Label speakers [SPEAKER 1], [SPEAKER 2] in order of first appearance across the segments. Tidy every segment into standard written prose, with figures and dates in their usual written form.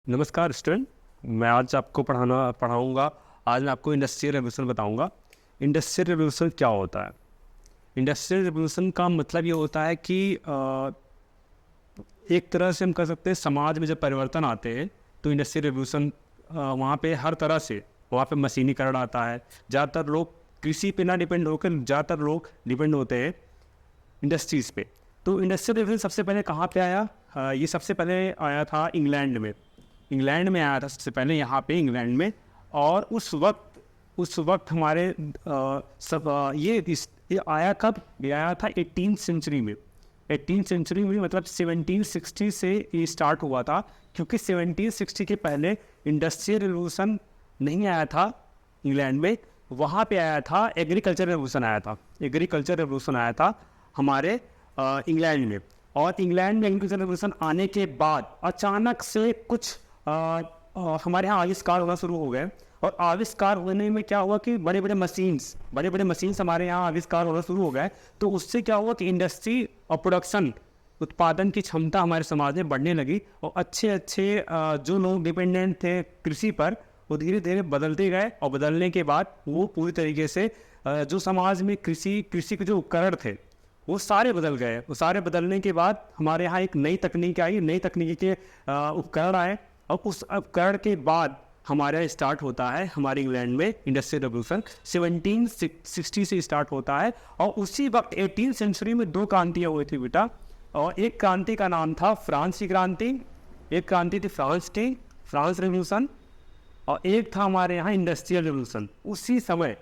[SPEAKER 1] नमस्कार स्टूडेंट। मैं आज आपको पढ़ाऊँगा। आज मैं आपको इंडस्ट्रियल रेवोल्यूशन बताऊँगा। इंडस्ट्रियल रेवोल्यूशन क्या होता है? इंडस्ट्रियल रेवोल्यूशन का मतलब ये होता है कि एक तरह से हम कह सकते हैं समाज में जब परिवर्तन आते हैं तो इंडस्ट्रियल रेवोल्यूशन वहाँ पे हर तरह से वहाँ पे मशीनीकरण आता है। ज़्यादातर लोग कृषि पे ना डिपेंड होकर ज़्यादातर लोग डिपेंड होते हैं इंडस्ट्रीज़ पे। तो इंडस्ट्रियल रेवोल्यूशन सबसे पहले कहाँ पे आया? ये सबसे पहले आया था इंग्लैंड में। इंग्लैंड में आया था सबसे पहले, यहाँ पे इंग्लैंड में। और उस वक्त हमारे ये आया कब? ये आया था 18th सेंचुरी में। 18th सेंचुरी में मतलब 1760 से ये स्टार्ट हुआ था, क्योंकि 1760 के पहले इंडस्ट्रियल रेवोल्यूशन नहीं आया था इंग्लैंड में। वहाँ पे आया था एग्रीकल्चर रेवोल्यूशन आया था। एग्रीकल्चर रेवोल्यूशन आया था हमारे इंग्लैंड में। और इंग्लैंड में एग्रीकल्चर रेवोल्यूशन आने के बाद अचानक से कुछ हमारे यहाँ आविष्कार होना शुरू हो गए। और आविष्कार होने में क्या हुआ कि बड़े बड़े मशीन्स हमारे यहाँ आविष्कार होना शुरू हो गए। तो उससे क्या हुआ कि इंडस्ट्री और प्रोडक्शन, उत्पादन की क्षमता हमारे समाज में बढ़ने लगी। और अच्छे जो लोग डिपेंडेंट थे कृषि पर, वो धीरे धीरे बदलते गए। और बदलने के बाद वो पूरी तरीके से जो समाज में कृषि के जो उपकरण थे वो सारे बदल गए। वो सारे बदलने के बाद हमारे यहाँ एक नई तकनीक आई, नई तकनीकी के उपकरण आए। और उस उपकरण के बाद हमारे यहाँ स्टार्ट होता है हमारे इंग्लैंड में इंडस्ट्रियल रेवोल्यूशन। 1760 से स्टार्ट होता है। और उसी वक्त 18th सेंचुरी में दो क्रांतियाँ हुई थी बेटा। और एक क्रांति का नाम था फ्रांस की क्रांति, एक क्रांति थी फ्रांस रेवोल्यूशन। और एक था हमारे यहाँ इंडस्ट्रियल रेवोल्यूशन उसी समय,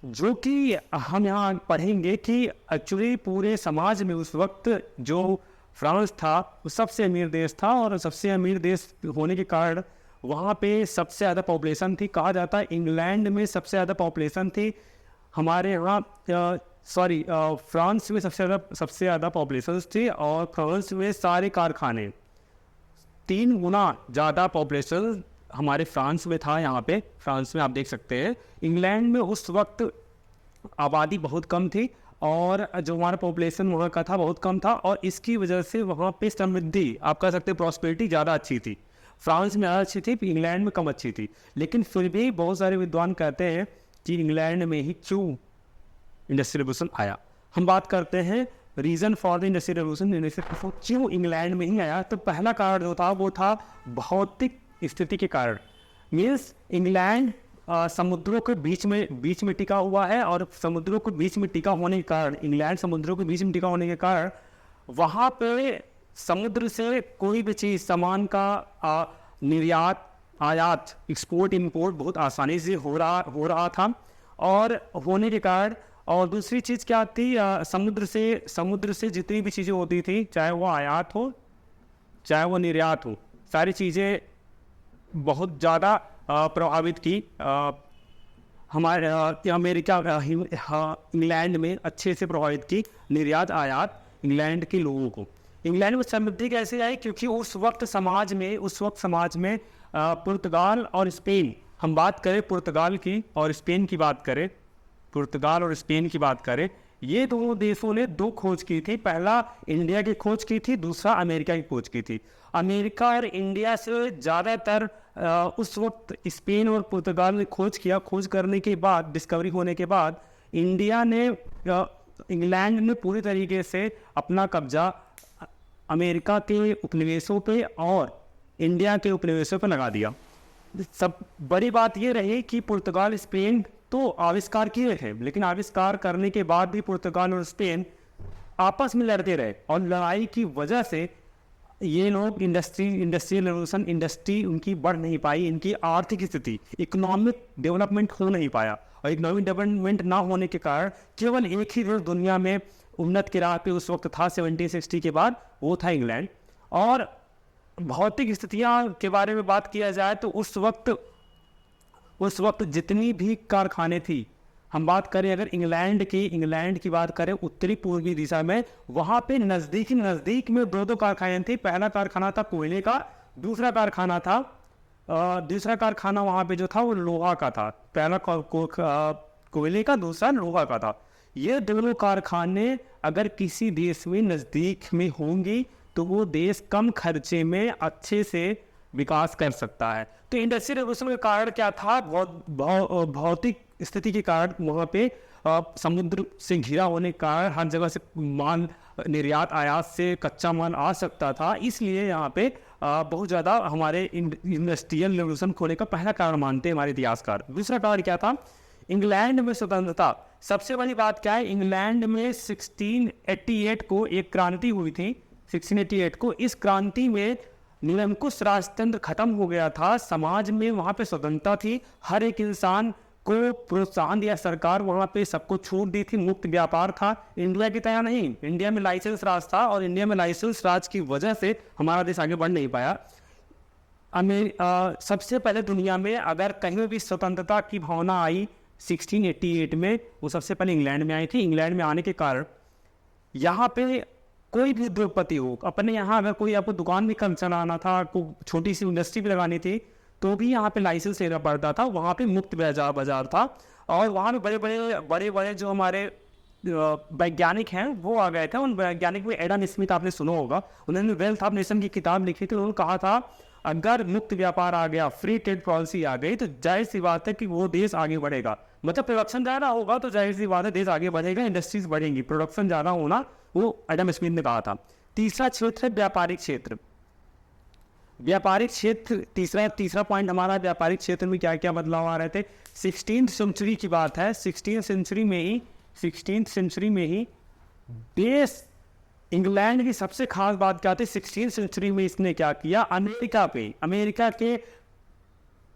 [SPEAKER 1] जो कि हम यहाँ पढ़ेंगे कि एक्चुअली पूरे समाज में उस वक्त जो फ्रांस था वो सबसे अमीर देश था। और सबसे अमीर देश होने के कारण वहाँ पे सबसे ज़्यादा पॉपुलेशन थी। कहा जाता है इंग्लैंड में सबसे ज़्यादा पॉपुलेशन थी। हमारे यहाँ फ्रांस में सबसे ज़्यादा पॉपुलेशन थी। और फ्रांस में सारे कारखाने, 3 गुना ज़्यादा पॉपुलेशन हमारे फ्रांस में था। यहाँ पे फ्रांस में आप देख सकते हैं। इंग्लैंड में उस वक्त आबादी बहुत कम थी और जो हमारा पॉपुलेशन वहाँ का था बहुत कम था। और इसकी वजह से वहाँ पे समृद्धि, आप कह सकते हैं प्रॉस्पेरिटी ज़्यादा अच्छी थी। फ्रांस में ज़्यादा अच्छी थी, इंग्लैंड में कम अच्छी थी। लेकिन फिर भी बहुत सारे विद्वान कहते हैं कि इंग्लैंड में ही क्यों इंडस्ट्रियल रेवोल्यूशन आया। हम बात करते हैं reason for the industrial revolution, क्यों इंग्लैंड में ही आया। तो पहला कारण जो था वो था भौतिक स्थिति के कारण। मीन्स इंग्लैंड समुद्रों के बीच में टिका हुआ है। और समुद्रों के बीच में टिका होने के कारण, इंग्लैंड समुद्रों के बीच में टिका होने के कारण वहाँ पे समुद्र से कोई भी चीज़, सामान का निर्यात, आयात, एक्सपोर्ट इंपोर्ट बहुत आसानी से हो रहा था। और होने के कारण, और दूसरी चीज़ क्या थी, समुद्र से जितनी भी चीज़ें होती थी, चाहे वो आयात हो चाहे वो निर्यात हो, सारी चीज़ें बहुत ज़्यादा प्रभावित की। हमारे अमेरिका इंग्लैंड में अच्छे से प्रभावित की निर्यात आयात इंग्लैंड के लोगों को। इंग्लैंड में समृद्धि कैसे आई? क्योंकि उस वक्त समाज में पुर्तगाल और स्पेन, हम बात करें पुर्तगाल की और स्पेन की बात करें, ये दोनों देशों ने 2 खोज की थी। पहला इंडिया की खोज की थी, दूसरा अमेरिका की खोज की थी। अमेरिका और इंडिया से ज़्यादातर उस वक्त स्पेन और पुर्तगाल ने खोज किया। खोज करने के बाद, डिस्कवरी होने के बाद, इंग्लैंड ने पूरी तरीके से अपना कब्जा अमेरिका के उपनिवेशों पे और इंडिया के उपनिवेशों पे लगा दिया। सब बड़ी बात ये रही कि पुर्तगाल स्पेन तो आविष्कार किए थे, लेकिन आविष्कार करने के बाद भी पुर्तगाल और स्पेन आपस में लड़ते रहे। और लड़ाई की वजह से ये लोग इंडस्ट्रियल रेवोल्यूशन, इंडस्ट्री उनकी बढ़ नहीं पाई। इनकी आर्थिक स्थिति, इकोनॉमिक डेवलपमेंट हो नहीं पाया। और इकोनॉमिक डेवलपमेंट ना होने के कारण केवल एक ही देश दुनिया में उन्नत की राह पे उस वक्त था 1760 के बाद, वो था इंग्लैंड। और भौतिक स्थितियाँ के बारे में बात किया जाए तो उस वक्त जितनी भी कारखाने थी, हम बात करें अगर इंग्लैंड की बात करें उत्तरी पूर्वी दिशा में, वहाँ पे नज़दीक में 2 कारखाने थे। पहला कारखाना था कोयले का, दूसरा कारखाना वहाँ पे जो था वो लोहा का था। पहला कोयले का, दूसरा लोहा का था। ये दोनों कारखाने अगर किसी देश में नज़दीक में होंगी तो वो देश कम खर्चे में अच्छे से विकास कर सकता है। तो इंडस्ट्रियल रेवोल्यूशन के कारण क्या था, भौतिक स्थिति के कारण वहाँ पे समुद्र से घिरा होने के कारण हर जगह से माल निर्यात आयात से कच्चा माल आ सकता था, इसलिए यहाँ पे बहुत ज़्यादा हमारे इंडस्ट्रियल रेवोल्यूशन होने का पहला कारण मानते हैं हमारे इतिहासकार। दूसरा कारण क्या था, इंग्लैंड में स्वतंत्रता। सबसे बड़ी बात क्या है, इंग्लैंड में 1688 को एक क्रांति हुई थी, 1688 को। इस क्रांति में निरंकुश राजतंत्र खत्म हो गया था, समाज में वहाँ पे स्वतंत्रता थी, हर एक इंसान को प्रोत्साहन दिया सरकार, वहाँ पे सबको छूट दी थी, मुक्त व्यापार था। इंडिया की तरह नहीं, इंडिया में लाइसेंस राज था, और इंडिया में लाइसेंस राज की वजह से हमारा देश आगे बढ़ नहीं पाया। सबसे पहले दुनिया में अगर कहीं भी स्वतंत्रता की भावना आई 1688 में, वो सबसे पहले इंग्लैंड में आई थी। इंग्लैंड में आने के कारण यहाँ पे कोई भी उद्योगपति हो, अपने यहाँ अगर कोई आपको दुकान भी कम चलाना था, कोई छोटी सी इंडस्ट्री भी लगानी थी, तो भी यहाँ पे लाइसेंस लेना पड़ता था। वहाँ पे मुक्त बाजार था, और वहाँ पे बड़े बड़े जो हमारे वैज्ञानिक हैं वो आ गए थे। उन वैज्ञानिक में एडम स्मिथ आपने सुना होगा, उन्होंने वेल्थ ऑफ नेशन की किताब लिखी थी। उन्होंने कहा था अगर मुक्त व्यापार आ गया, फ्री ट्रेड पॉलिसी आ गई, तो जाहिर सी बात है कि वो देश आगे बढ़ेगा। मतलब प्रोडक्शन ज़्यादा होगा तो जाहिर सी बात है देश आगे बढ़ेगा, इंडस्ट्रीज बढ़ेंगी, प्रोडक्शन ज़्यादा होना, वो एडम स्मिथ ने कहा था। तीसरा क्षेत्र है व्यापारिक क्षेत्र। व्यापारिक क्षेत्र तीसरा पॉइंट हमारा, व्यापारिक क्षेत्र में क्या क्या बदलाव आ रहे थे। 16th सेंचुरी की बात है, 16th सेंचुरी में ही देश, इंग्लैंड की सबसे खास बात क्या थी, 16th सेंचुरी में इसने क्या किया, अमेरिका के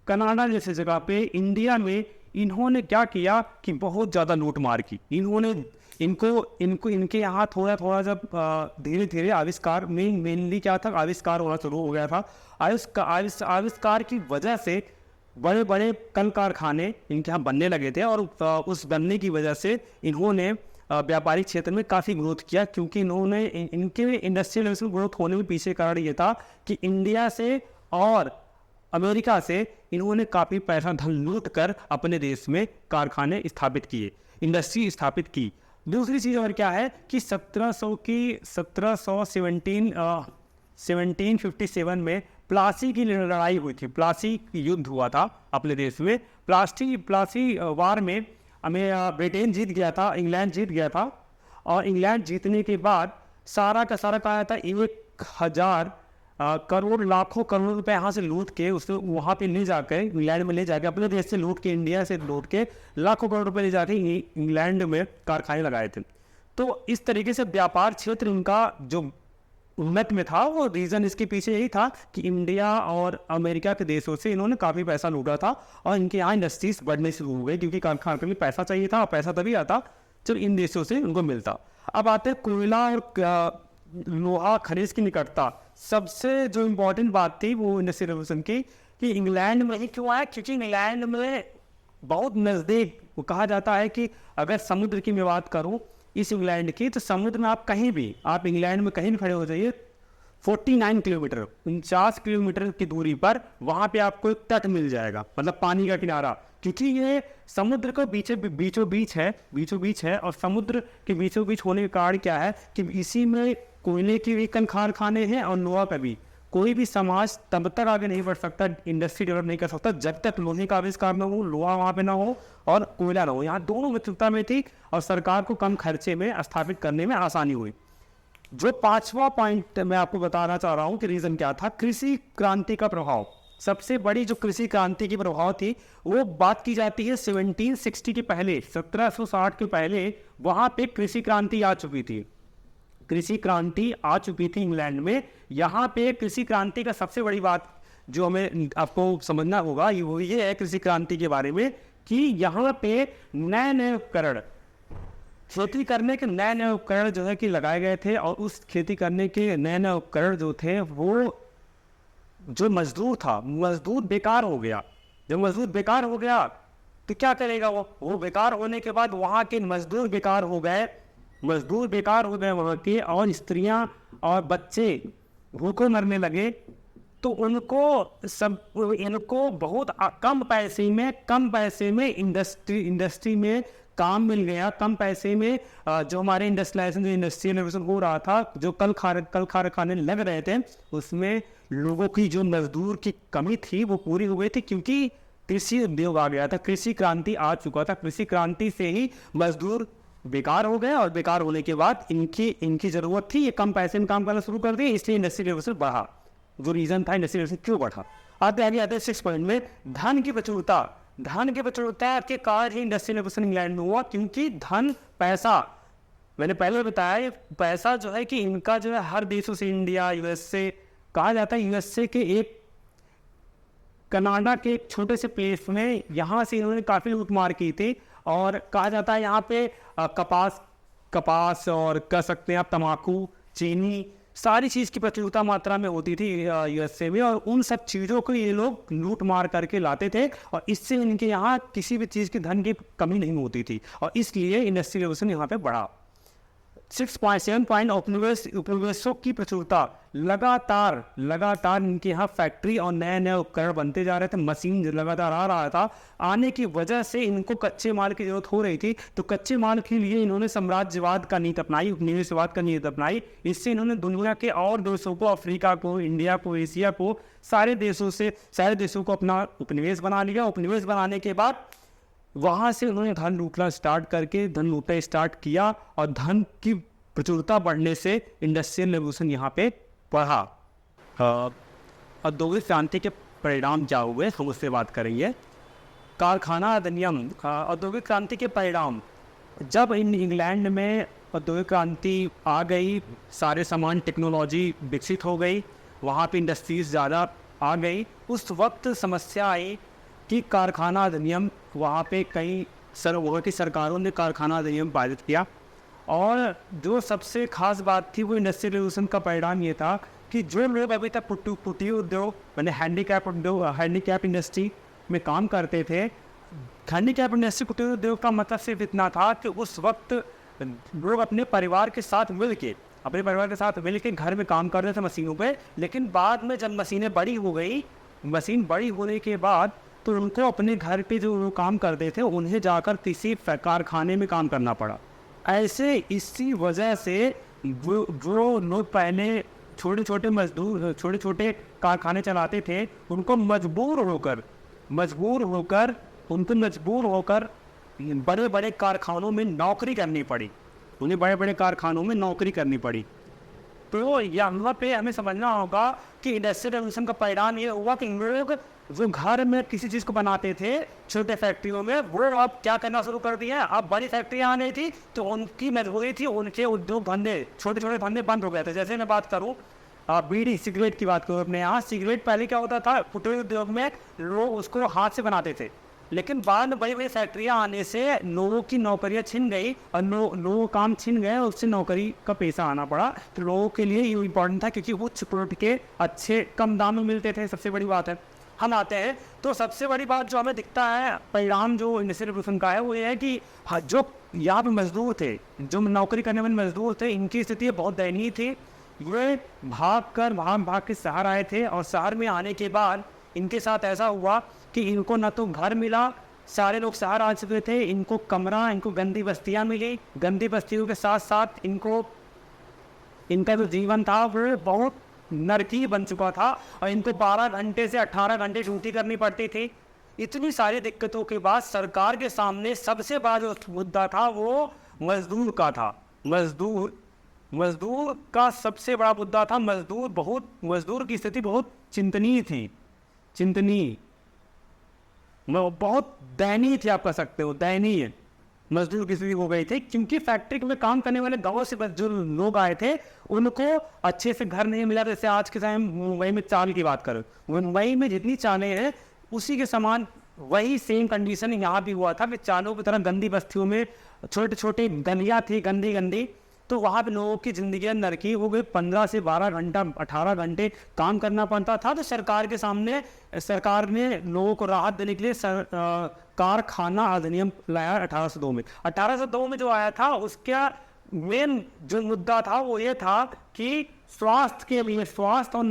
[SPEAKER 1] कनाडा जैसे जगह पे, इंडिया में इन्होंने क्या किया कि बहुत ज़्यादा लूट मार की। इनके यहाँ थोड़ा जब धीरे धीरे आविष्कार में मेनली क्या था, आविष्कार होना शुरू हो गया था। आविष्कार की वजह से बड़े बड़े कल कारखाने इनके यहाँ बनने लगे थे, और उस बनने की वजह से इन्होंने व्यापारिक क्षेत्र में काफ़ी ग्रोथ किया, क्योंकि इन्होंने इनके इंडस्ट्रियल ग्रोथ होने में पीछे कारण ये था कि इंडिया से और अमेरिका से इन्होंने काफ़ी पैसा धन लूट कर अपने देश में कारखाने स्थापित किए, इंडस्ट्री स्थापित की। दूसरी चीज़ और क्या है कि 1757 में प्लासी की लड़ाई हुई थी, प्लासी युद्ध हुआ था अपने देश में। प्लासी वार में ब्रिटेन जीत गया था, इंग्लैंड जीत गया था, और इंग्लैंड जीतने के बाद सारा का सारा कहा था 1000 करोड़ लाखों करोड़ रुपए यहाँ से लूट के उसको वहाँ पे ले जाकर, इंग्लैंड में ले जाकर, अपने देश से लूट के, इंडिया से लूट के लाखों करोड़ रुपए ले जाके इंग्लैंड में कारखाने लगाए थे। तो इस तरीके से व्यापार क्षेत्र इनका जो उन्नत में था, वो रीज़न इसके पीछे यही था कि इंडिया और अमेरिका के देशों से इन्होंने काफ़ी पैसा लूटा था, और इनके यहाँ इंडस्ट्रीज बढ़ने शुरू हो गई, क्योंकि कारखाने के लिए पैसा चाहिए था, और पैसा तभी आता जब इन देशों से उनको मिलता। अब आते हैं कोयला और लोहा खनिज की निकटता। सबसे जो इम्पोर्टेंट बात थी वो इंडस्ट्रियल रेवोल्यूशन की, कि इंग्लैंड में ही क्यों आया, क्योंकि इंग्लैंड में बहुत नज़दीक, वो कहा जाता है कि अगर समुद्र की मैं बात करूं इस इंग्लैंड की, तो समुद्र में आप कहीं भी, आप इंग्लैंड में कहीं भी खड़े हो जाइए, 49 किलोमीटर 49 किलोमीटर की दूरी पर वहाँ पे आपको एक तट मिल जाएगा, मतलब पानी का किनारा, क्योंकि ये समुद्र को बीचों बीच है, और समुद्र के बीचों बीच होने का कारण क्या है कि इसी में कोयले के भी कारखाने हैं और लोहा का भी। कोई भी समाज तब तक आगे नहीं बढ़ सकता, इंडस्ट्री डेवलप नहीं कर सकता, जब तक लोहे का आविष्कार ना हो, लोहा वहाँ पे ना हो और कोयला ना हो। यहाँ दोनों मित्रता में थी, और सरकार को कम खर्चे में स्थापित करने में आसानी हुई। जो पांचवा पॉइंट मैं आपको बताना चाह रहा हूँ कि रीज़न क्या था, कृषि क्रांति का प्रभाव। सबसे बड़ी जो कृषि क्रांति की प्रभाव थी, वो बात की जाती है 1760 के पहले, 1760 के पहले वहाँ पे कृषि क्रांति आ चुकी थी। कृषि क्रांति आ चुकी थी इंग्लैंड में। यहाँ पे कृषि क्रांति का सबसे बड़ी बात जो हमें आपको समझना होगा वो ये है कृषि क्रांति के बारे में, कि यहाँ पे नए उपकरण, खेती करने के नए उपकरण जो है कि लगाए गए थे, और उस खेती करने के नए उपकरण जो थे, वो जो मजदूर था, मजदूर बेकार हो गया। जब मजदूर बेकार हो गया तो क्या करेगा वो बेकार होने के बाद वहाँ के मजदूर बेकार हो गए वहाँ के, और स्त्रियां और बच्चे भूखे मरने लगे। तो इनको बहुत कम पैसे में इंडस्ट्री में काम मिल गया कम पैसे में। जो हमारे इंडस्ट्रियलाइजेशन, जो इंडस्ट्रियल रेवोल्यूशन हो रहा था, जो कल कारखाने लग रहे थे, उसमें लोगों की जो मजदूर की कमी थी वो पूरी हो गई थी, क्योंकि कृषि उद्योग आ गया था, कृषि क्रांति आ चुका था। कृषि क्रांति से ही मजदूर बेकार हो गए, और बेकार होने के बाद इनकी ज़रूरत थी, ये कम पैसे में काम करना शुरू कर दिए, इसलिए इंडस्ट्रियल रेवोल्यूशन बढ़ा। जो रीज़न था इंडस्ट्रियल रेवोल्यूशन क्यों बढ़ा, आते हैं 6 पॉइंट में। धन की प्रचुरता के कारण ही इंडस्ट्रियल रेवोल्यूशन इंग्लैंड में हुआ, क्योंकि धन, पैसा, मैंने पहले बताया, पैसा जो है कि इनका जो है हर देशों से, इंडिया, यूएसए, कहा जाता है यूएसए के एक, कनाडा के एक छोटे से प्लेस में, यहाँ से इन्होंने काफ़ी लूटमार की थी। और कहा जाता है यहाँ पे कपास और कह सकते हैं आप तंबाकू, चीनी, सारी चीज़ की प्रचुरता मात्रा में होती थी यूएसए में, और उन सब चीज़ों को ये लोग लूट मार करके लाते थे, और इससे इनके यहाँ किसी भी चीज़ की धन की कमी नहीं होती थी, और इसलिए इंडस्ट्रियल रेवोल्यूशन यहाँ पे बढ़ा। 6.7 पॉइंट उपनिवेशों की प्रचुरता, लगातार इनके यहाँ फैक्ट्री और नए नए उपकरण बनते जा रहे थे, मशीन लगातार आ रहा था, आने की वजह से इनको कच्चे माल की जरूरत हो रही थी। तो कच्चे माल के लिए इन्होंने साम्राज्यवाद का नीति अपनाई, उपनिवेशवाद का नीति अपनाई। इससे इन्होंने दुनिया के और देशों को, अफ्रीका को, इंडिया को, एशिया को, सारे देशों को अपना उपनिवेश बना लिया। उपनिवेश बनाने के बाद वहाँ से उन्होंने धन लूटना स्टार्ट किया, और धन की प्रचुरता बढ़ने से इंडस्ट्रियल रेवोल्यूशन यहाँ पे बढ़ा। औद्योगिक क्रांति के परिणाम क्या हुए, हम उससे बात करेंगे। कारखाना अधिनियम, औद्योगिक क्रांति के परिणाम, जब इंग्लैंड में औद्योगिक क्रांति आ गई, सारे सामान, टेक्नोलॉजी विकसित हो गई, वहाँ पे इंडस्ट्रीज ज़्यादा आ गई, उस वक्त समस्या आई कि कारखाना अधिनियम, वहाँ पे कई वहाँ की सरकारों ने कारखाना अधिनियम पारित किया। और जो सबसे खास बात थी वो इंडस्ट्रियल रेवोल्यूशन का परिणाम ये था कि जो लोग अभी तक कुटीर उद्योग, मैंने हैंडीकैप इंडस्ट्री में काम करते थे, हैंडीकैप इंडस्ट्री, कुटीर उद्योग का मतलब सिर्फ इतना था कि उस वक्त लोग अपने परिवार के साथ मिल के घर में काम कर रहे थे मशीनों पे। लेकिन बाद में जब मशीनें बड़ी हो गई, मशीन बड़ी होने के बाद तो उनको अपने घर पे जो काम करते थे उन्हें जाकर किसी कारखाने में काम करना पड़ा। ऐसे इसी वजह से जो लोग पहले छोटे छोटे कारखाने चलाते थे, उनको मजबूर होकर बड़े बड़े कारखानों में नौकरी करनी पड़ी। तो यहाँ पे हमें समझना होगा कि इंडस्ट्रियल रेवोल्यूशन का परिणाम ये हुआ कि लोग जो घर में किसी चीज़ को बनाते थे छोटे फैक्ट्रियों में, वो अब क्या करना शुरू कर दिया। अब बड़ी फैक्ट्रियाँ आने थी तो उनकी मजबूरी थी, उनके उद्योग धंधे, छोटे छोटे धंधे बंद हो गए थे। जैसे मैं बात करूँ बीड़ी सिगरेट की बात करूँ अपने यहाँ, सिगरेट पहले क्या होता था, कुटीर उद्योग में लोग उसको हाथ से बनाते थे, लेकिन बाद में बड़ी बड़ी फैक्ट्रियाँ आने से लोगों की नौकरियाँ छिन गई, और लोगों काम छिन गए, उससे नौकरी का पैसा आना पड़ा। तो लोगों के लिए ये इम्पोर्टेंट था, क्योंकि उच्च प्रोडक्ट के अच्छे कम दाम में मिलते थे। सबसे बड़ी बात है, हम आते हैं तो सबसे बड़ी बात जो हमें दिखता है परिणाम जो इंडस्ट्रियल रेवोल्यूशन का है, वो ये है कि जो यहाँ पे मजदूर थे, जो नौकरी करने वाले मजदूर थे, इनकी स्थिति बहुत दयनीय थी। ये भाग के शहर आए थे, और शहर में आने के बाद इनके साथ ऐसा हुआ कि इनको ना तो घर मिला, सारे लोग शहर आ चुके थे, इनको कमरा, इनको गंदी बस्तियाँ मिली। गंदी बस्तियों के साथ साथ इनका जो जीवन था वो बहुत नरकी बन चुका था, और इनको 12 घंटे से 18 घंटे ड्यूटी करनी पड़ती थी। इतनी सारी दिक्कतों के बाद सरकार के सामने सबसे बड़ा जो मुद्दा था वो मजदूर का था। मजदूर का सबसे बड़ा मुद्दा था। मजदूर की स्थिति बहुत चिंतनीय थी, बहुत दयनीय थी, आप कह सकते हो दयनीय मजदूर की स्थिति हो गई थी, क्योंकि फैक्ट्री में काम करने वाले गाँव से जो लोग आए थे उनको अच्छे से घर नहीं मिला। जैसे आज के टाइम मुंबई में चाल की बात करो, मुंबई में जितनी चालें हैं उसी के समान वही सेम कंडीशन यहाँ भी हुआ था कि चालों की तरह गंदी बस्तियों में छोटे छोटे गलियाँ थी, गंदी, तो वहाँ पे लोगों की ज़िंदगी नरकी हो गई। 15 से 12 घंटा 18 घंटे काम करना पड़ता था। तो सरकार ने लोगों को राहत देने के लिए कारखाना अधिनियम लाया 1802 में। 1802 में जो आया था उसका मेन जो मुद्दा था वो ये था कि स्वास्थ्य और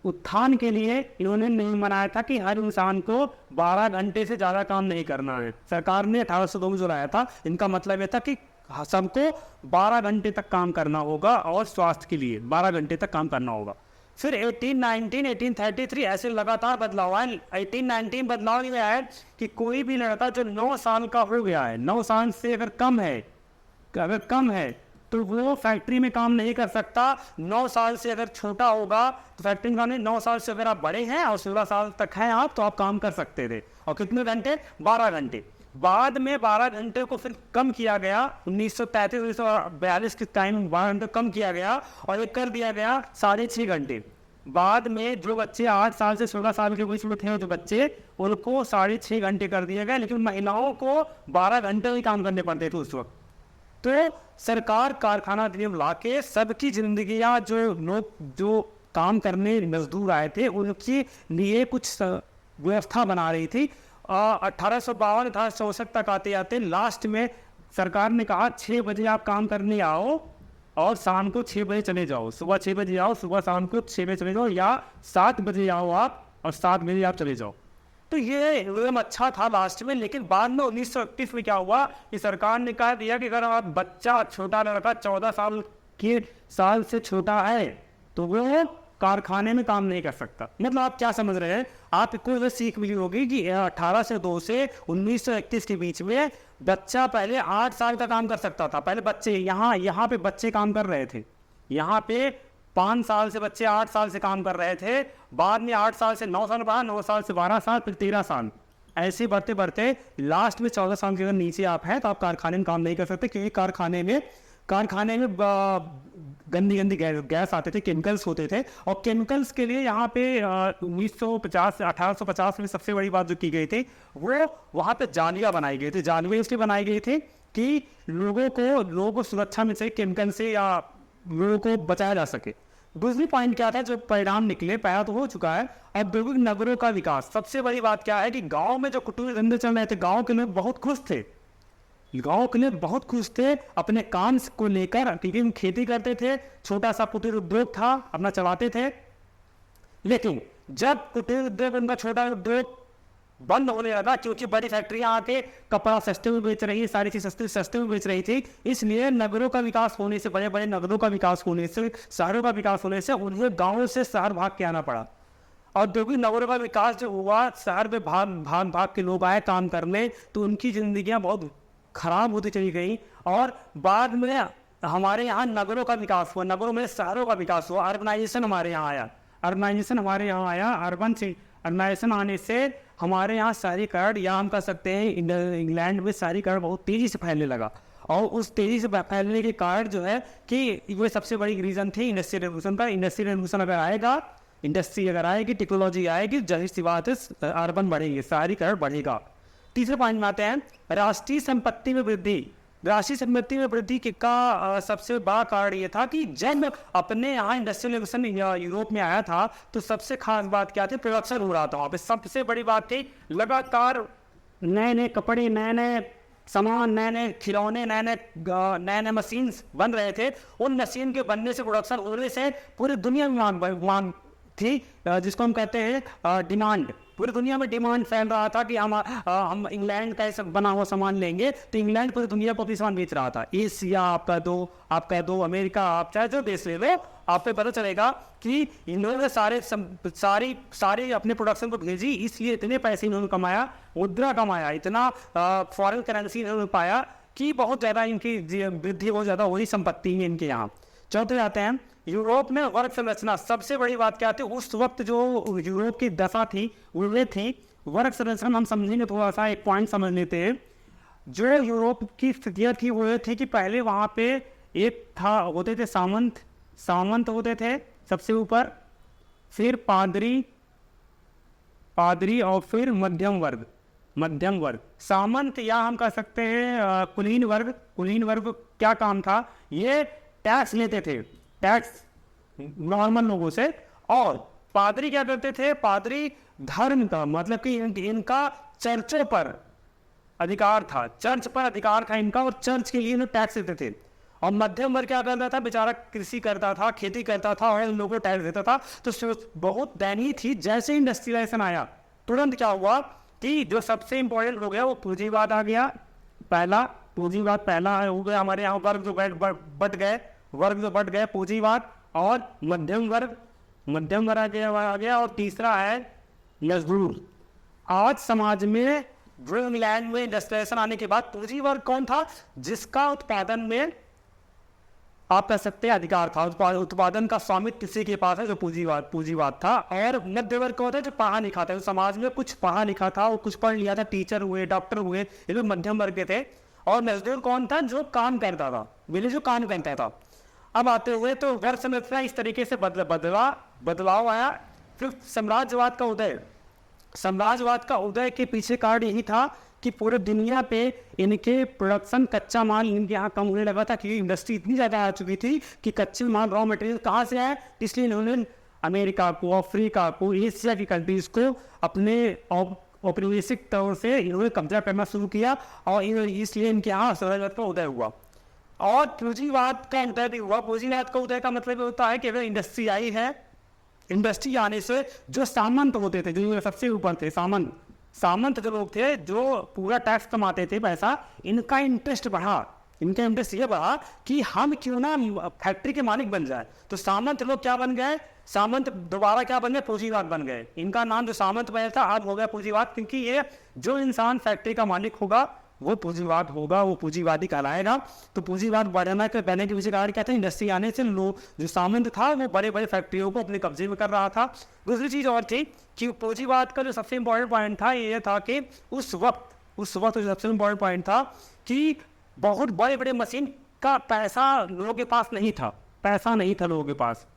[SPEAKER 1] उत्थान के लिए इन्होंने नियम बनाया था कि हर इंसान को 12 घंटे से ज़्यादा काम नहीं करना है। सरकार ने 1802 में जो लाया था, इनका मतलब यह था कि सबको 12 घंटे तक काम करना होगा और स्वास्थ्य के लिए 12 घंटे तक काम करना होगा। फिर 1819, 1833 ऐसे लगातार बदलाव आए। 1819 बदलाव ये आया कि कोई भी लड़का जो 9 साल का हो गया है, 9 साल से अगर कम है तो वो फैक्ट्री में काम नहीं कर सकता। 9 साल से अगर छोटा होगा तो फैक्ट्री में काम नहीं। 9 साल से अगर आप बड़े हैं और 16 साल तक हैं आप, तो आप काम कर सकते थे। और कितने घंटे? 12 घंटे। बाद में 12 घंटे को फिर कम किया गया। 1933-1942 के टाइम 12 घंटे कम किया गया और ये कर दिया गया 6.5 घंटे। बाद में जो बच्चे 8 साल से 16 साल के बीच में थे, जो बच्चे, उनको 6.5 घंटे कर दिया गया, लेकिन महिलाओं को 12 घंटे ही काम करने पड़ते थे उस वक्त। तो सरकार कारखाना अधिनियम ला के सबकी जिंदगियां, जो लोग जो काम करने मजदूर आए थे उनके लिए कुछ व्यवस्था बना रही थी। 1852-1864 तक आते आते लास्ट में सरकार ने कहा 6 बजे आप काम करने आओ और शाम को 6 बजे चले जाओ। सुबह 6 बजे आओ, सुबह शाम को 6 बजे चले जाओ, या 7 बजे आओ आप और 7 बजे आप चले जाओ। तो ये नियम अच्छा था लास्ट में। लेकिन बाद में 1931 में क्या हुआ कि सरकार ने कहा दिया कि अगर आप बच्चा, छोटा लड़का 14 साल से छोटा है तो वो कारखाने में काम नहीं कर सकता। मतलब आप क्या समझ रहे हैं? आपको ये सीख मिली होगी कि 1802 से 1931 के बीच में बच्चा पहले 8 साल का काम कर सकता था। पहले बच्चे यहाँ पे बच्चे काम कर रहे थे। यहाँ पे 5 साल से बच्चे 8 साल से काम कर रहे थे। बाद में 8 साल से 9 साल बढ़ा, 9 साल से 12 साल, फिर 13 साल, ऐसे बढ़ते बढ़ते लास्ट में 14 साल के अगर नीचे आप हैं तो आप कारखाने में काम नहीं कर सकते, क्योंकि कारखाने में गंदी गैस आते थे, केमिकल्स होते थे। और केमिकल्स के लिए यहाँ पे 1850 में सबसे बड़ी बात जो की गई थी वो वहाँ पे जालियाँ बनाई गई थी। जालियाँ इसलिए बनाई गई थी कि लोगों को सुरक्षा में से केमिकल से या लोगों को बचाया जा सके। दूसरी पॉइंट क्या था जो परिणाम निकले, पहला तो हो चुका है। औद्योगिक नगरों का विकास। सबसे बड़ी बात क्या है कि गांव में जो कुटीर धंधे चल रहे थे, गांव के लोग बहुत खुश थे अपने काम को लेकर, क्योंकि हम खेती करते थे, छोटा सा कुटीर उद्योग था, अपना चलाते थे। लेकिन जब कुटीर उद्योग, उनका छोटा उद्योग बंद होने लगा, क्योंकि बड़ी फैक्ट्रियां आके कपड़ा सस्ते में बेच रही है, सारी चीज सस्ते में बेच रही थी, इसलिए नगरों का विकास होने से, बड़े बड़े नगरों का विकास होने से, शहरों का विकास होने से उन्हें गाँव से शहर भाग के आना पड़ा। औद्योगिक नगरों का विकास जो हुआ, शहर में भाग के लोग आए काम करने, तो उनकी जिंदगियां बहुत खराब होती चली गई। और बाद में हमारे यहाँ नगरों का विकास हुआ, नगरों में शहरों का विकास हुआ, अर्बनाइजेशन हमारे यहाँ आया। अर्बनाइजेशन आने से हमारे यहाँ शहरीकरण, या हम कह सकते हैं इंग्लैंड में शहरीकरण बहुत तेज़ी से फैलने लगा। और उस तेज़ी से फैलने के कारण जो है कि वो सबसे बड़ी रीज़न थी इंडस्ट्रियल रेवोल्यूशन का। इंडस्ट्रियल रेवोल्यूशन अगर आएगा, इंडस्ट्री अगर आएगी, टेक्नोलॉजी आएगी, जाहिर सी बात है अर्बन बढ़ेंगे, शहरीकरण बढ़ेगा। तीसरे पॉइंट में आते हैं राष्ट्रीय संपत्ति में वृद्धि। राष्ट्रीय संपत्ति में वृद्धि का सबसे बड़ा कारण ये था कि जब अपने यहाँ इंडस्ट्रियल रेवोल्यूशन यूरोप में आया था तो सबसे खास बात क्या थी? प्रोडक्शन हो रहा था वहाँ पे। सबसे बड़ी बात थी लगातार नए कपड़े, नए सामान, नए खिलौने, नए मशीन्स बन रहे थे। उन मशीन के बनने से, प्रोडक्शन होने से पूरी दुनिया में मांग थी, जिसको हम कहते हैं डिमांड। पूरी दुनिया में डिमांड फैल रहा था कि हम इंग्लैंड का ऐसा बना हुआ सामान लेंगे, तो इंग्लैंड पूरी दुनिया को अपनी सामान बेच रहा था। एशिया आप कह दो अमेरिका, आप चाहे जो देश ले लो, आप पे पता चलेगा कि इन्होंने सारे अपने प्रोडक्शन को भेजी, इसलिए इतने पैसे इन्होंने कमाया, मुद्रा कमाया, इतना फॉरेन करेंसी इन्होंने पाया कि बहुत ज़्यादा इनकी वृद्धि बहुत ज़्यादा हुई संपत्ति में इनके यहाँ। चौथे आते हैं यूरोप में वर्ग संरचना। सबसे बड़ी बात क्या थी उस वक्त? जो यूरोप की दशा थी वो थी वर्ग संरचना। हम समझेंगे, थोड़ा सा एक पॉइंट समझ लेते हैं। जो यूरोप की स्थितियाँ थी वो थी कि पहले वहाँ पे होते थे सामंत होते थे सबसे ऊपर, फिर पादरी और फिर मध्यम वर्ग। सामंत, या हम कह सकते हैं कुलीन वर्ग क्या काम था? ये टैक्स लेते थे, टैक्स नॉर्मल लोगों से। और पादरी क्या करते थे? पादरी धर्म का, मतलब कि इनका चर्चों पर अधिकार था, चर्च पर अधिकार था इनका, और चर्च के लिए इन्हें टैक्स देते थे। और मध्यम वर्ग क्या करता था, बेचारा कृषि करता था, खेती करता था और लोगों को टैक्स देता था। तो बहुत दयनीय थी। जैसे इंडस्ट्रियलाइजेशन आया तुरंत क्या हुआ कि जो सबसे इंपॉर्टेंट हो गया वो पूंजीवाद आ गया। पूंजीवाद पहला हो गया हमारे यहाँ। वर्ग जो बढ़ गए पूंजीवाद, और मध्यम वर्ग आ गया। और तीसरा है मजदूर। आज समाज में जो इंग्लैंड में इंडस्ट्रियलाइजेशन आने के बाद पूंजी वर्ग कौन था, जिसका उत्पादन में आप कह सकते हैं अधिकार था, उत्पादन का स्वामित्व किसी के पास है, जो पूंजीवाद था। और मध्य वर्ग कौन था, जो पढ़ा लिखा था, जो समाज में कुछ पढ़ा लिखा था, वो कुछ पढ़ लिया था, टीचर हुए, डॉक्टर हुए, ये लोग मध्यम वर्ग के थे। और मजदूर कौन था, जो काम करता था, जो काम करता था। अब आते हुए तो वर्ग संरचना इस तरीके से बदलाव आया। फिर साम्राज्यवाद का उदय के पीछे कारण यही था कि पूरे दुनिया पे इनके प्रोडक्शन, कच्चा माल इनके यहाँ कम होने लगा था, क्योंकि इंडस्ट्री इतनी ज़्यादा आ चुकी थी कि कच्चे माल, रॉ मटेरियल कहाँ से आए। इसलिए इन्होंने अमेरिका को, अफ्रीका को, एशिया की कंट्रीज़ को अपने औपनिवेशिक तौर से इन्होंने कब्जा करना शुरू किया, और इसलिए इनके यहाँ साम्राज्यवाद का उदय हुआ। और पूंजीवाद का उदय भी हुआ। पूंजीवाद का उदय का मतलब होता है कि अगर इंडस्ट्री आई है, इंडस्ट्री आने से जो सामंत होते थे, जो सबसे ऊपर थे, सामंत जो लोग थे, जो पूरा टैक्स कमाते थे पैसा, इनका इंटरेस्ट ये बढ़ा कि हम क्यों ना फैक्ट्री के मालिक बन जाए। तो सामंत लोग क्या बन गए, सामंत दोबारा क्या बन गए, पूंजीवाद बन गए। इनका नाम जो सामंत पहले था आज हो गया पूंजीवाद, क्योंकि ये जो इंसान फैक्ट्री का मालिक होगा वो पूंजीवाद होगा, वो पूंजीवादी कहलाएगा। तो पूंजीवाद बढ़ने के पीछे कारण क्या था, इंडस्ट्री आने से लोग, जो सामंत था वो बड़े बड़े फैक्ट्रियों को अपने कब्जे में कर रहा था। दूसरी चीज़ और थी कि पूंजीवाद का जो सबसे इम्पोर्टेंट पॉइंट था ये था कि उस वक्त जो सबसे इम्पोर्टेंट पॉइंट था कि बहुत बड़े बड़े मशीन का पैसा लोगों के पास नहीं था, लोगों के पास।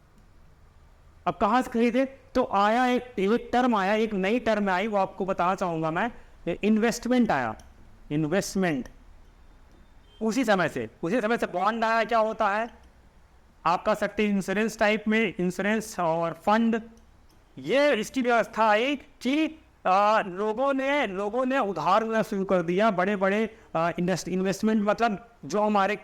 [SPEAKER 1] अब कहाँ से खरीदे, तो आया एक टर्म आया, एक नई टर्म आई, वो आपको बताना चाहूँगा मैं। इन्वेस्टमेंट आया, इन्वेस्टमेंट। उसी समय से बॉन्ड आया। क्या होता है, आप कह सकते हैं इंश्योरेंस टाइप में, इंश्योरेंस और फंड। ये इसकी व्यवस्था आई कि लोगों ने उधार लेना शुरू कर दिया। बड़े बड़े इन्वेस्टमेंट, मतलब जो हमारे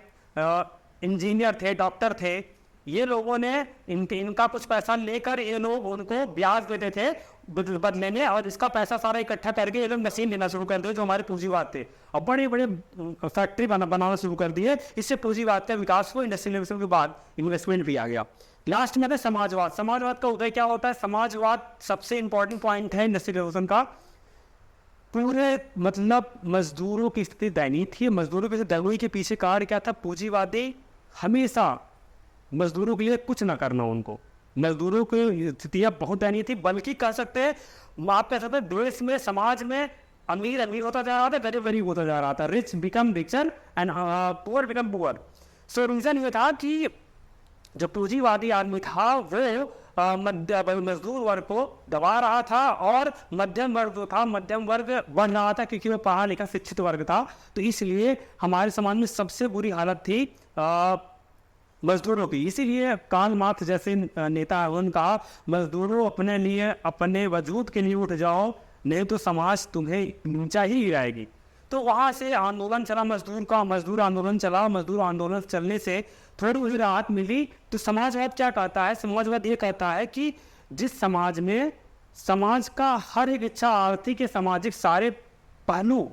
[SPEAKER 1] इंजीनियर थे, डॉक्टर थे, ये लोगों ने इनका कुछ पैसा लेकर ये लोग उनको ब्याज देते थे बदले में, और इसका पैसा सारा इकट्ठा करके ये लोग मशीन लेना शुरू कर दिए, जो हमारे पूंजीवाद थे, और बड़े बड़े फैक्ट्री बनाना शुरू कर दिए। इससे पूंजीवाद का विकास हुआ। इंडस्ट्रियलाइजेशन के बाद इन्वेस्टमेंट भी आ गया। लास्ट में आता है समाजवाद का उदय। क्या होता है समाजवाद, सबसे इंपॉर्टेंट पॉइंट है इंडस्ट्रियलाइजेशन का। पूरे मतलब मजदूरों की स्थिति दयनीय थी। मजदूरों की दयनीय के पीछे कारण क्या था, पूंजीवादी हमेशा मजदूरों के लिए कुछ ना करना, उनको मजदूरों की स्थितियाँ बहुत दयनीय थी। बल्कि कह सकते हैं, आप कह सकते हैं देश में, समाज में अमीर होता जा रहा था, गरीब होता जा रहा था। Rich become richer and poor become poor. So reason ये था कि जो पूंजीवादी आदमी था वो मजदूर वर्ग को दबा रहा था, और मध्यम वर्ग जो था, मध्यम वर्ग बढ़ रहा था, क्योंकि वह पढ़ा लिखा शिक्षित वर्ग था। तो इसलिए हमारे समाज में सबसे बुरी हालत थी मजदूरों की। इसीलिए कार्ल मार्क्स जैसे नेता है, उन्होंने कहा मजदूरों अपने लिए, अपने वजूद के लिए उठ जाओ, नहीं तो समाज तुम्हें नीचा ही गिराएगी। तो वहाँ से आंदोलन चला, मजदूर आंदोलन चलने से थोड़ी राहत मिली। तो समाजवाद क्या कहता है, समाजवाद ये कहता है कि जिस समाज में समाज का हर एक इच्छा, आर्थिक, सामाजिक सारे पहलू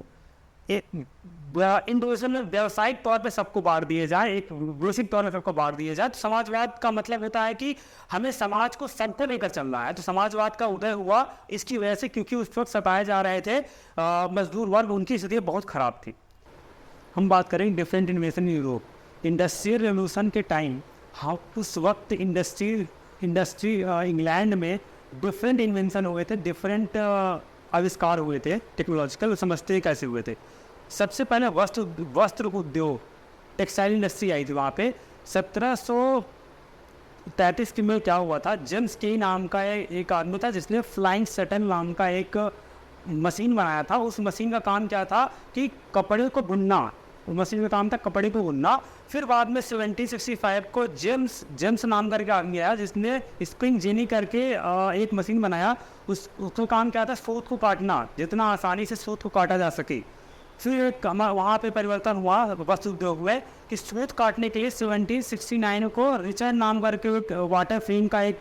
[SPEAKER 1] इंडिविजुअल में व्यावसायिक तौर पे सबको बांट दिए जाए, एक वैश्विक तौर पे सबको बांट दिए जाए। तो समाजवाद का मतलब होता है कि हमें समाज को सबको लेकर चलना है। तो समाजवाद का उदय हुआ इसकी वजह से, क्योंकि उस वक्त सताए जा रहे थे मजदूर वर्ग, उनकी स्थिति बहुत ख़राब थी। हम बात करें different invention in Europe. Industrial revolution के टाइम, हाँ, उस वक्त इंडस्ट्री इंग्लैंड में डिफरेंट इन्वेंशन हुए थे, डिफरेंट आविष्कार हुए थे टेक्नोलॉजिकल। समझते कैसे हुए थे। सबसे पहले वस्त्र उद्योग, टेक्सटाइल इंडस्ट्री आई थी वहाँ पे 1733 में। क्या हुआ था, जेम्स के नाम का एक आदमी था जिसने फ्लाइंग शटल नाम का एक मशीन बनाया था। उस मशीन का काम क्या था कि कपड़े को बुनना, मशीन का काम था कपड़े को बुनना। फिर बाद में 1765 को जेम्स नाम करके आदमी आया जिसने स्प्रिंग जेनी करके एक मशीन बनाया। उसका काम क्या था, सूत को काटना, जितना आसानी से सूत को काटा जा सके। फिर वहाँ पे परिवर्तन हुआ वस्त्र उद्योग में कि सूत काटने के लिए 1769 को रिचर्ड नाम करके एक वाटर फ्रेम का एक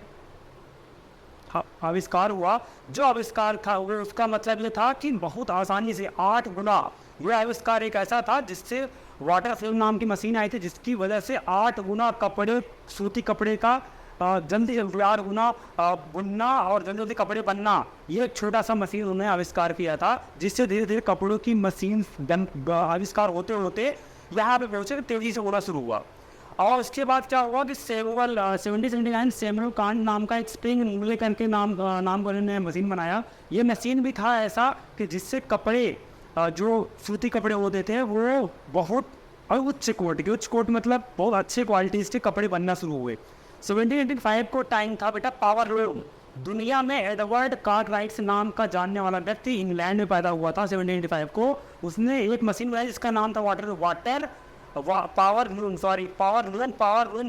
[SPEAKER 1] आविष्कार हुआ। जो आविष्कार था वो उसका मतलब ये था कि बहुत आसानी से 8 गुना, यह आविष्कार एक ऐसा था जिससे वाटर फ्रेम नाम की मशीन आई थी, जिसकी वजह से 8 गुना कपड़े, सूती कपड़े का जल्दी तैयार होना, बुनना और जल्दी जल्दी कपड़े बनना, ये एक छोटा सा मशीन उन्होंने आविष्कार किया था, जिससे धीरे धीरे कपड़ों की मशीन आविष्कार होते होते यहाँ पे पहुँचे, तेजी से होना शुरू हुआ। और उसके बाद क्या हुआ कि 1779 सैमुअल कांट नाम का एक स्प्रिंग मूले करके नाम का उन्होंने मशीन बनाया। ये मशीन भी था ऐसा कि जिससे कपड़े, जो सूती कपड़े होते थे वो बहुत उच्च कोट मतलब बहुत अच्छे क्वालिटीज़ के कपड़े बनना शुरू हुए। 1785 को टाइम था बेटा पावर लूम। दुनिया में एडवर्ड कार्टराइट नाम का जानने वाला व्यक्ति इंग्लैंड में पैदा हुआ था 1785 को। उसने एक मशीन बनाई जिसका नाम था पावर लूम।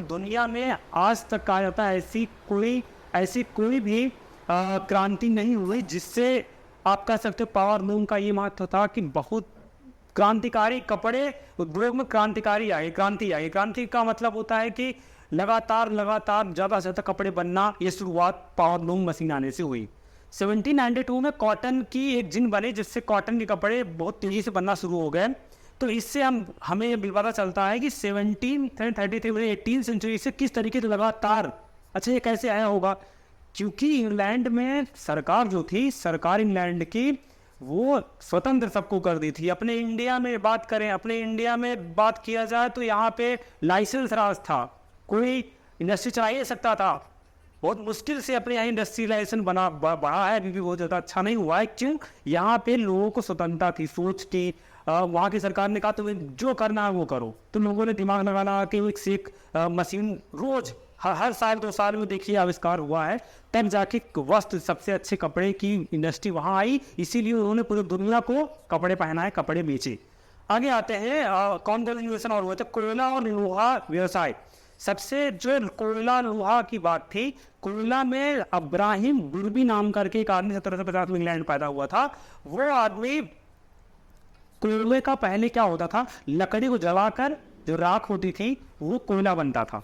[SPEAKER 1] दुनिया में आज तक कहा जाता है ऐसी कोई भी क्रांति नहीं हुई जिससे आप कह सकते हो पावर लूम का ये महत्व था कि बहुत क्रांतिकारी कपड़े उद्योग में क्रांति आई। क्रांति का मतलब होता है कि लगातार ज़्यादा से ज़्यादा कपड़े बनना, ये शुरुआत पावर लूम मशीन आने से हुई। 1792 में कॉटन की एक जिन बनी जिससे कॉटन के कपड़े बहुत तेज़ी से बनना शुरू हो गए। तो इससे हमें ये पता चलता है कि 1733 में 18वीं सेंचुरी से किस तरीके से लगातार, अच्छा ये कैसे आया होगा, क्योंकि इंग्लैंड में सरकार जो थी, सरकार इंग्लैंड की वो स्वतंत्र सबको कर दी थी। अपने इंडिया में बात किया जाए तो यहाँ पे लाइसेंस राज था, कोई इंडस्ट्री चला ही नहीं सकता था। बहुत मुश्किल से अपने यहाँ इंडस्ट्रियलाइजेशन बढ़ा है, अभी भी बहुत ज़्यादा अच्छा नहीं हुआ है। क्यों? यहाँ पे लोगों को स्वतंत्रता थी, सोच की। वहाँ की सरकार ने कहा तुम्हें जो करना है वो करो। तो लोगों ने दिमाग लगाना कि एक मशीन रोज हर साल 2 साल में देखिए आविष्कार हुआ है, तब जाके वस्त्र सबसे अच्छे कपड़े की इंडस्ट्री वहाँ आई। इसीलिए उन्होंने पूरी दुनिया को कपड़े पहनाए, कपड़े बेचे। आगे आते हैं कौन कौन इन्वेंशन और हुए थे। कोयला और लोहा व्यवसाय। सबसे जो कोयला लोहा की बात थी, कोयला में अब्राहिम डुर्बी नाम करके एक आदमी 1750 में इंग्लैंड पैदा हुआ था। वो आदमी कोयले का पहले क्या होता था, लकड़ी को जलाकर जो राख होती थी वो कोयला बनता था।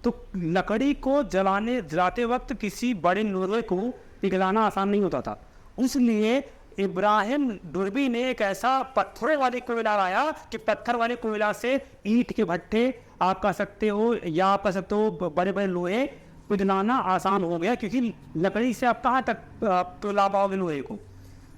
[SPEAKER 1] तो लकड़ी को जलाते वक्त किसी बड़े लोहे को पिघलाना आसान नहीं होता था, इसलिए इब्राहिम डुर्बी ने एक ऐसा पत्थरों वाले कोयला लाया कि पत्थर वाले कोयला से ईंट के भट्टे आप कह सकते हो, या आप कह सकते हो बड़े बड़े लोहे पिघलाना आसान हो गया, क्योंकि लकड़ी से आप कहाँ तक पिघला पाओगे लोहे को।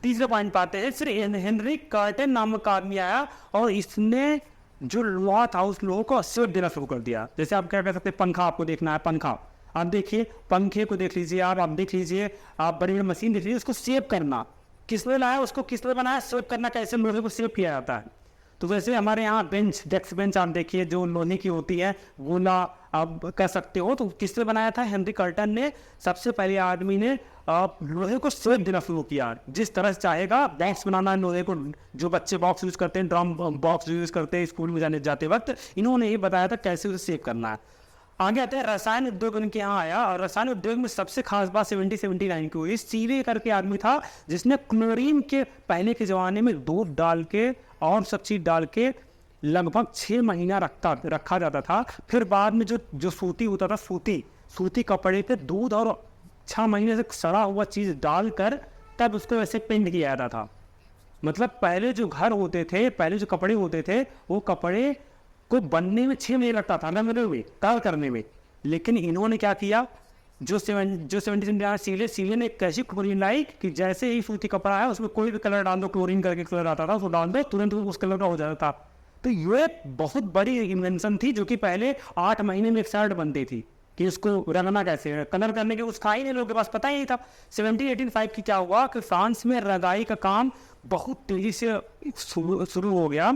[SPEAKER 1] तीसरे पॉइंट पाते हैं, फिर हेनरी कर्टन नामक आदमी आया और इसने जो लोहा था उस लोहे को शेप देना शुरू कर दिया। जैसे आप क्या कह सकते हैं, पंखा आपको देखना है, पंखा आप देखिए, पंखे को देख लीजिए, आप देख लीजिए, आप बड़ी बड़ी मशीन देख लीजिए, उसको शेप करना किसने लाया, उसको किसने बनाया, शेप करना कैसे लोहे को शेप किया जाता है। तो वैसे हमारे यहाँ डेस्क बेंच आप देखिए जो लोहे की होती है, गोला आप कह सकते हो, तो किसने बनाया था, हेनरी कर्टन ने। सबसे पहले आदमी ने लोहे को शेप देना शुरू किया, जिस तरह से चाहेगा। बॉक्स बनाना है लोहे को, जो बच्चे बॉक्स यूज़ करते हैं, ड्रम बॉक्स यूज़ करते हैं स्कूल में जाते वक्त, इन्होंने ही बताया था कैसे उसे शेप करना है। आगे आते हैं रसायन उद्योग उनके यहाँ आया, और रसायन उद्योग में सबसे खास बात 1779 की हुई। सीवे करके आदमी था जिसने क्लोरीन के पहले के ज़माने में दूध डाल के और सब चीज़ डाल के लगभग 6 महीना रखा जाता था। फिर बाद में जो सूती होता था, सूती कपड़े पे दूध और 6 महीने से सड़ा हुआ चीज़ डालकर तब उसको वैसे पेंट किया जाता था। मतलब पहले जो घर होते थे, पहले जो कपड़े होते थे, वो कपड़े को बनने में 6 महीने लगता था, कलर करने में। लेकिन इन्होंने क्या किया, जो 1779 सीले ने एक ऐसी क्लोरीन लाई कि जैसे ही सूती कपड़ा है उसमें कोई भी कलर डाल दो, क्लोरीन करके कलर आता था, उसको डाल दो तुरंत उस कलर का हो जाता था। तो ये बहुत बड़ी इन्वेंशन थी, जो कि पहले 8 महीने में एक शर्ट बनती थी कि उसको रंगना कैसे है, कलर करने के उसका ही नहीं, लोगों के पास पता ही नहीं था। 1785 की क्या हुआ कि फ्रांस में रंगाई का काम बहुत तेज़ी से शुरू हो गया।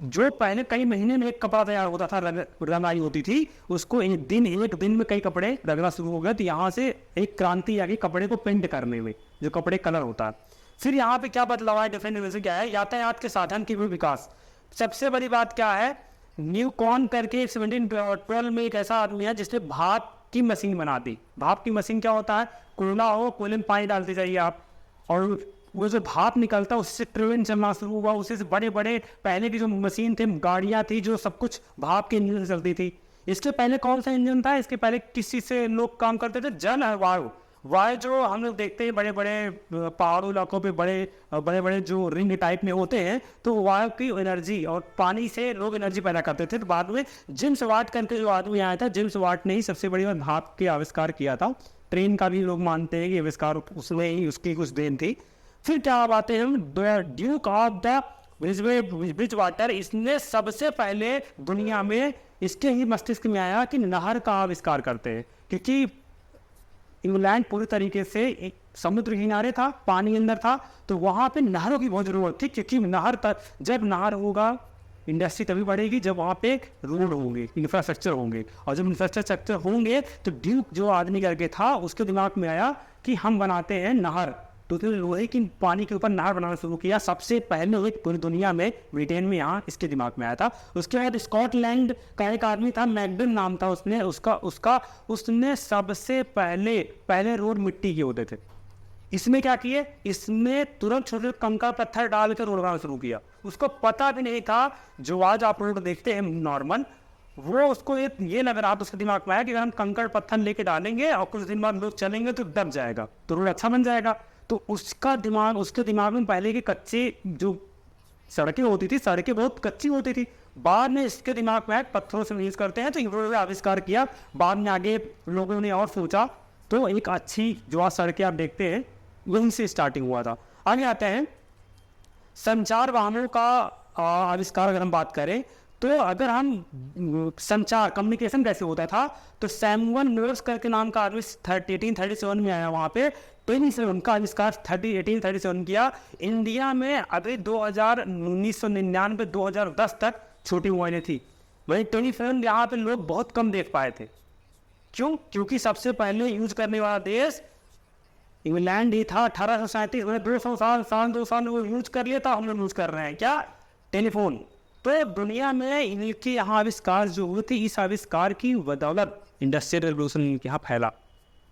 [SPEAKER 1] जो पहले कई महीने में एक कपड़ा तैयार होता था, रंगाई होती थी, उसको एक दिन में कई कपड़े रंगना शुरू हो गए। तो यहाँ से एक क्रांति आ गई कपड़े को पेंट करने में, जो कपड़े कलर होता है। फिर यहाँ पे क्या बदलाव है, डिफरेंट वजह क्या है, यातायात के साधन की भी विकास। सबसे बड़ी बात क्या है, न्यूकॉन करके 1712 में एक ऐसा आदमी है जिसने भाप की मशीन बना दी। भाप की मशीन क्या होता है, कोयला हो, कोयले में पानी डालते जाइए आप, और वो जो भाप निकलता उससे ट्रेन चलना शुरू हुआ, उससे से बड़े बड़े पहले की जो मशीन थे, गाड़ियाँ थी, जो सब कुछ भाप के इंजन से चलती थी। इसके पहले कौन सा इंजन था? इसके पहले किसी से लोग काम करते थे, जल और वायु। वायु जो हम लोग देखते हैं बड़े बड़े पहाड़ों इलाकों पे बड़े बड़े जो रिंग टाइप में होते हैं, तो वायु की एनर्जी और पानी से लोग एनर्जी पैदा करते थे। तो बाद में जेम्स वाट करके जो आदमी आया था, जेम्स वाट ने ही सबसे बड़ी बार भाप के आविष्कार किया था। ट्रेन का भी लोग मानते हैं कि आविष्कार उसमें ही उसकी कुछ देन थी। फिर क्या बात है, हम Duke of the bridge water, इसने सबसे पहले दुनिया में, इसके ही मस्तिष्क में आया कि नहर का आविष्कार करते हैं, क्योंकि इंग्लैंड पूरी तरीके से एक समुद्र किनारे था, पानी अंदर था, तो वहाँ पे नहरों की बहुत ज़रूरत थी, क्योंकि जब नहर होगा इंडस्ट्री तभी बढ़ेगी जब वहाँ पे रोड होंगे, इंफ्रास्ट्रक्चर होंगे, और जब इंफ्रास्ट्रक्चर होंगे तो ड्यूक जो आदमी करके था उसके दिमाग में आया कि हम बनाते हैं नहर। तो उसने लोहे की पानी के ऊपर नहर बनाना शुरू किया। सबसे पहले वो पूरी दुनिया में, ब्रिटेन में, यहाँ इसके दिमाग में आया था। उसके बाद स्कॉटलैंड का एक आदमी था, मैगडन नाम था, उसने सबसे पहले रोड मिट्टी के होते थे। इसमें क्या किए, इसने तुरंत छोटे कंकड़ पत्थर डाल कर रोड बनाना शुरू किया। उसको पता भी नहीं था, जो आज आप रोड देखते हैं नॉर्मल, वो उसको ये लग रहा था उसके दिमाग में आया कि अगर हम कंकड़ पत्थर लेके डालेंगे और कुछ दिन बाद लोग चलेंगे तो दब जाएगा, तो रोड अच्छा बन जाएगा। तो उसके दिमाग में पहले के कच्चे जो सड़कें होती थी, सड़कें बहुत कच्ची होती थी। बाद में इसके दिमाग में पत्थरों से यूज करते हैं, तो इन्होंने आविष्कार किया। बाद में आगे लोगों ने और सोचा, तो एक अच्छी जो आज सड़कें आप देखते हैं वहीं से स्टार्टिंग हुआ था। आगे आते हैं संचार वाहनों का आविष्कार। अगर हम बात करें तो अगर हम संचार, कम्युनिकेशन कैसे होता था, तो सैमुअल मोर्स करके नाम का आदमी 1837 में आया, वहाँ पे 27 का आविष्कार 1837 किया। इंडिया में अभी 1999-2010 तक छोटी मोबाइलें थी, वही 27 यहाँ पे लोग बहुत कम देख पाए थे। क्यों? क्योंकि सबसे पहले यूज करने वाला देश इंग्लैंड ही था। 1837 में 200 साल वो यूज कर लिया था, हम लोग यूज कर रहे हैं क्या? टेलीफोन। तो दुनिया में इनके यहाँ आविष्कार जो हुए थे, इस आविष्कार की बदौलत इंडस्ट्रियल रेवोल्यूशन यहाँ फैला।